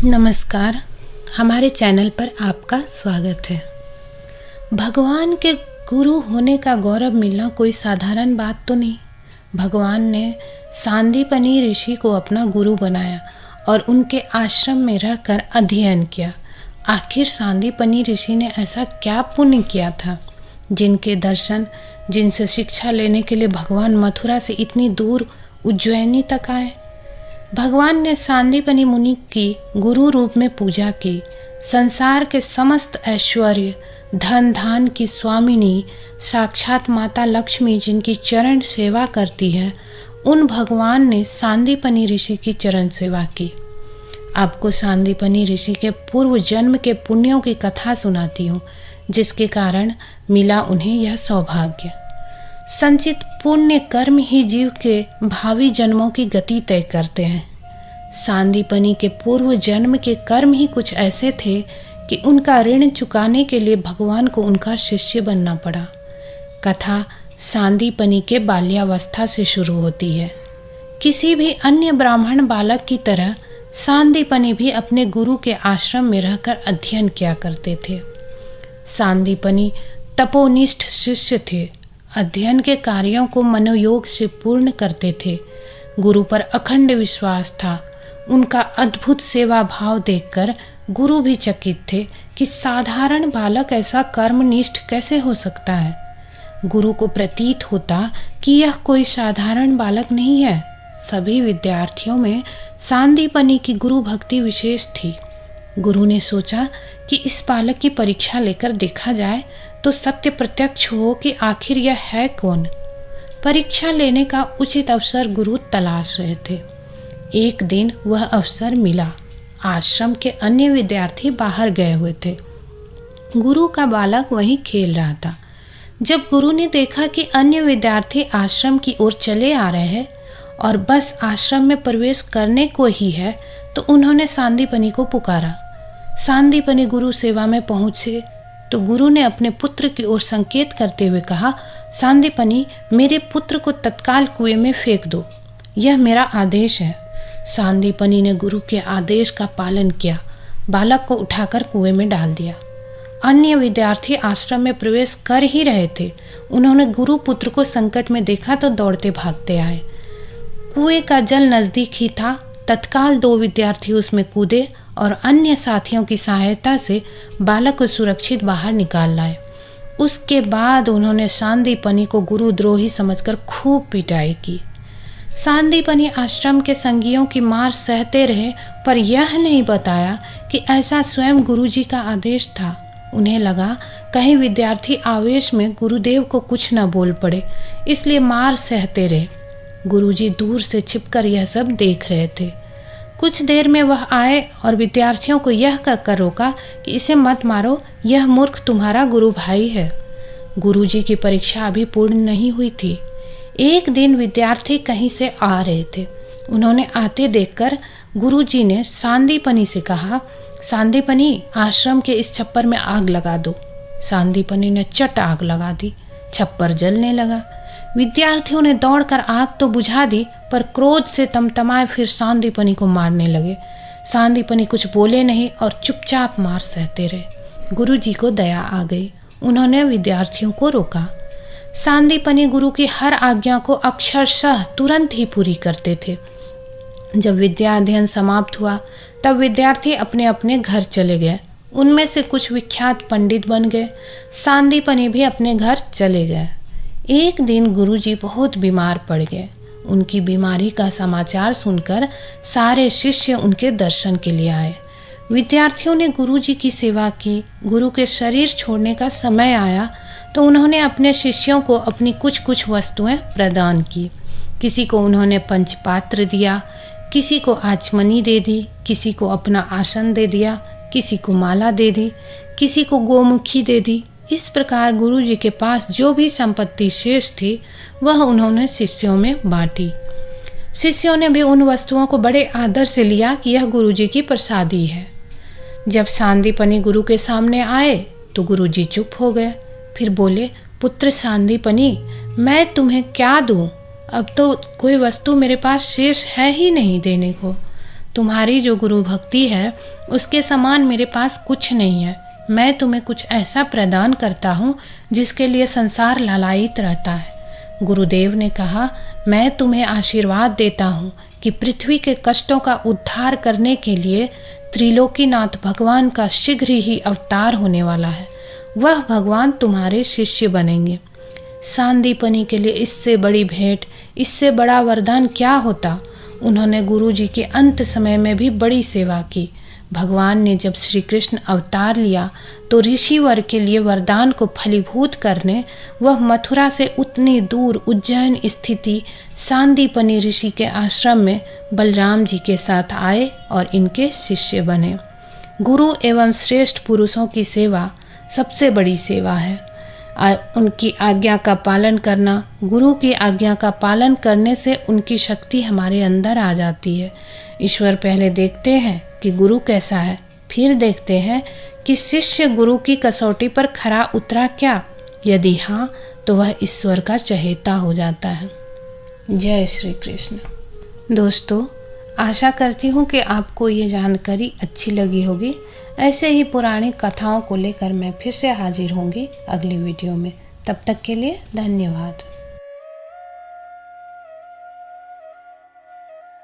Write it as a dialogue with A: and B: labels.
A: नमस्कार, हमारे चैनल पर आपका स्वागत है। भगवान के गुरु होने का गौरव मिलना कोई साधारण बात तो नहीं। भगवान ने सांदीपनी ऋषि को अपना गुरु बनाया और उनके आश्रम में रहकर अध्ययन किया। आखिर सांदीपनी ऋषि ने ऐसा क्या पुण्य किया था जिनके दर्शन, जिनसे शिक्षा लेने के लिए भगवान मथुरा से इतनी दूर उज्जैनी तक आए। भगवान ने सांदीपनी मुनि की गुरु रूप में पूजा की। संसार के समस्त ऐश्वर्य, धन धान की स्वामिनी साक्षात माता लक्ष्मी जिनकी चरण सेवा करती है, उन भगवान ने सांदीपनी ऋषि की चरण सेवा की। आपको सांदीपनी ऋषि के पूर्व जन्म के पुण्यों की कथा सुनाती हूँ, जिसके कारण मिला उन्हें यह सौभाग्य। संचित पुण्य कर्म ही जीव के भावी जन्मों की गति तय करते हैं। सांदीपनी के पूर्व जन्म के कर्म ही कुछ ऐसे थे कि उनका ऋण चुकाने के लिए भगवान को उनका शिष्य बनना पड़ा। कथा सांदीपनी के बाल्यावस्था से शुरू होती है। किसी भी अन्य ब्राह्मण बालक की तरह सांदीपनी भी अपने गुरु के आश्रम में रहकर अध्ययन किया करते थे। सांदीपनी तपोनिष्ठ शिष्य थे। अध्ययन के कार्यों को मनोयोग से पूर्ण करते थे। गुरु पर अखंड विश्वास था। उनका अद्भुत सेवा भाव देखकर गुरु भी चकित थे कि साधारण बालक ऐसा कर्मनिष्ठ कैसे हो सकता है। गुरु को प्रतीत होता कि यह कोई साधारण बालक नहीं है। सभी विद्यार्थियों में सांदीपनी की गुरु भक्ति विशेष थी। गुरु ने सोचा कि इस बालक की परीक्षा लेकर देखा जाए तो सत्य प्रत्यक्ष हो कि आखिर यह है कौन। परीक्षा लेने का उचित अवसर गुरु तलाश रहे थे। एक दिन वह अवसर मिला। आश्रम के अन्य विद्यार्थी बाहर गए हुए थे। गुरु का बालक वहीं खेल रहा था। जब गुरु ने देखा कि अन्य विद्यार्थी आश्रम की ओर चले आ रहे हैं और बस आश्रम में प्रवेश करने को ही है, तो उन्होंने सांदीपनी को पुकारा। सांदीपनी गुरु सेवा में पहुंचे तो गुरु ने अपने पुत्र की ओर संकेत करते हुए कहा, सांदीपनी, मेरे पुत्र को तत्काल कुएं में फेंक दो। यह मेरा आदेश है। सांदीपनी ने गुरु के आदेश का पालन किया। बालक को उठाकर कुएं में डाल दिया। अन्य विद्यार्थी आश्रम में प्रवेश कर ही रहे थे। उन्होंने गुरु पुत्र को संकट में देखा तो दौड़ते भागते आए। कुएं का जल नजदीक ही था। तत्काल 2 विद्यार्थी उसमें कूदे और अन्य साथियों की सहायता से बालक को सुरक्षित बाहर निकाल लाए। उसके बाद उन्होंने सांदीपनी को गुरुद्रोही समझकर खूब पिटाई की। सांदीपनी आश्रम के संगियों की मार सहते रहे, पर यह नहीं बताया कि ऐसा स्वयं गुरुजी का आदेश था। उन्हें लगा कहीं विद्यार्थी आवेश में गुरुदेव को कुछ न बोल पड़े, इसलिए मार सहते रहे। गुरुजी दूर से छिपकर यह सब देख रहे थे। कुछ देर में वह आए और विद्यार्थियों को यह कहकर रोका कि इसे मत मारो, यह मूर्ख तुम्हारा गुरु भाई है। गुरुजी की परीक्षा अभी पूर्ण नहीं हुई थी। एक दिन विद्यार्थी कहीं से आ रहे थे। उन्होंने आते देखकर गुरुजी ने सांदीपनी से कहा, सांदीपनी, आश्रम के इस छप्पर में आग लगा दो। सांदीपनी ने चट आग लगा दी। छप्पर जलने लगा। विद्यार्थियों ने दौड़कर आग तो बुझा दी, पर क्रोध से तमतमाए फिर सांदीपनी को मारने लगे। सांदीपनी कुछ बोले नहीं और चुपचाप मार सहते रहे। गुरुजी को दया आ गई। उन्होंने विद्यार्थियों को रोका। सांदीपनी गुरु की हर आज्ञा को अक्षरशः तुरंत ही पूरी करते थे। जब विद्या अध्ययन समाप्त हुआ तब विद्यार्थी अपने अपने घर चले गए। उनमें से कुछ विख्यात पंडित बन गए। सांदीपनी भी अपने घर चले गए। एक दिन गुरुजी बहुत बीमार पड़ गए। उनकी बीमारी का समाचार सुनकर सारे शिष्य उनके दर्शन के लिए आए। विद्यार्थियों ने गुरुजी की सेवा की। गुरु के शरीर छोड़ने का समय आया तो उन्होंने अपने शिष्यों को अपनी कुछ वस्तुएं प्रदान की। किसी को उन्होंने पंचपात्र दिया, किसी को आचमनी दे दी, किसी को अपना आसन दे दिया, किसी को माला दे दी, किसी को गोमुखी दे दी। इस प्रकार गुरुजी के पास जो भी संपत्ति शेष थी वह उन्होंने शिष्यों में बांटी। शिष्यों ने भी उन वस्तुओं को बड़े आदर से लिया कि यह गुरुजी की प्रसादी है। जब सांदीपनी गुरु के सामने आए तो गुरुजी चुप हो गए। फिर बोले, पुत्र सांदीपनी, मैं तुम्हें क्या दूं? अब तो कोई वस्तु मेरे पास शेष है ही नहीं देने को। तुम्हारी जो गुरु भक्ति है उसके समान मेरे पास कुछ नहीं है। मैं तुम्हें कुछ ऐसा प्रदान करता हूँ जिसके लिए संसार लालायित रहता है। गुरुदेव ने कहा, मैं तुम्हें आशीर्वाद देता हूँ कि पृथ्वी के कष्टों का उद्धार करने के लिए त्रिलोकीनाथ भगवान का शीघ्र ही अवतार होने वाला है। वह भगवान तुम्हारे शिष्य बनेंगे। सांदीपनी के लिए इससे बड़ी भेंट, इससे बड़ा वरदान क्या होता। उन्होंने गुरु जी के अंत समय में भी बड़ी सेवा की। भगवान ने जब श्री कृष्ण अवतार लिया तो ऋषिवर के लिए वरदान को फलीभूत करने वह मथुरा से उतनी दूर उज्जैन स्थिति सांदीपनी ऋषि के आश्रम में बलराम जी के साथ आए और इनके शिष्य बने। गुरु एवं श्रेष्ठ पुरुषों की सेवा सबसे बड़ी सेवा है। उनकी आज्ञा का पालन करना, गुरु की आज्ञा का पालन करने से उनकी शक्ति हमारे अंदर आ जाती है। ईश्वर पहले देखते हैं कि गुरु कैसा है, फिर देखते हैं कि शिष्य गुरु की कसौटी पर खरा उतरा क्या। यदि हाँ तो वह ईश्वर का चहेता हो जाता है। जय श्री कृष्ण। दोस्तों, आशा करती हूँ कि आपको ये जानकारी अच्छी लगी होगी। ऐसे ही पुरानी कथाओं को लेकर मैं फिर से हाजिर होंगी अगली वीडियो में। तब तक के लिए धन्यवाद।